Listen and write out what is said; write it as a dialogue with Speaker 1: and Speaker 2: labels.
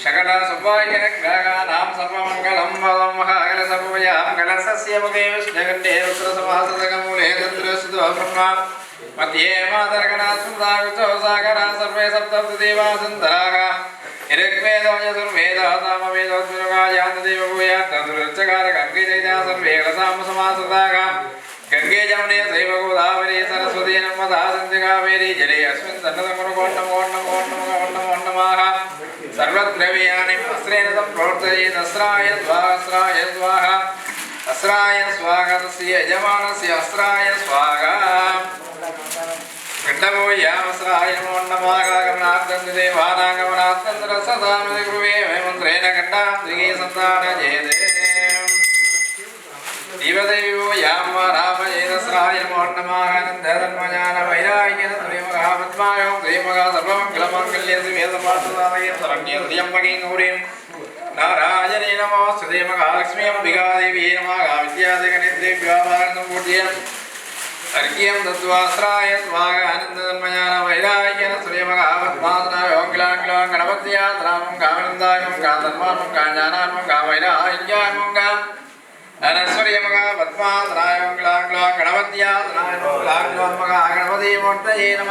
Speaker 1: शकल सुभाग्यनग्रहाणां सर्वमङ्गलं वदं महागणसर्वयां गणसस्य मुखे विष्णुकण्ठे रुद्रसमासदकमूले तत्रस्तु ब्रह्मा मध्ये मातर्गणासुदागुचौ सागरा सर्वे सप्तदेवासुन्दराः ऋग्वेदो यजुर्वेदः सामवेदोऽद्विरुगायान्तदेवभूयात्तदुर्चकार गङ्गे चैता सर्वे कलसां समासदाः गंगे जमुने शैव गोदावरी सरस्वती नर्मदा सिन्धु कावेरी जले अस्मिन् सन्नतमुरुकोण्डमोण्डमोण्डमोण्डमोण्डमाः सर्वद्रव्याणि अस्रेण सम्प्रोक्तयेत् अस्राय स्वाहा अस्राय स्वाहा तस्य यजमानस्य अस्राय स्वाहा गण्डभूयामस्राय मोण्डमागागमनार्थं देवानागमनार्थं रसदामिति कुर्वे मन्त्रेण गण्डां द्विगे सन्तानजेते देवदेवो याम रामयेदस्राय मोण्डमागानन्दधर्मज्ञान वैराग्येन त्रिमगापद्मायो त्रिमगा सर्वमङ्गलमाङ्गल्यस्य वेदपाठसाधये शरण्यत्र्यम्बके गौरीं नारायणे नमोऽस्तुते महालक्ष्मी अम्बिका देवी नमः विद्यादिगणितेभ्यः भारतं पूज्यम् अर्घ्यं दत्त्वास्राय स्वागानन्दधर्मज्ञान वैराग्येन त्रिमगापद्मायो अङ्गलाङ्गलां गणपत्यात्रामं गावनन्दायं गाधर्मानं गाञ्जानानं गावैराग्यानं गा अनस्वर्यमगा पद्मात्राय गणपत्यात्राय गणपति मूर्तये नमः।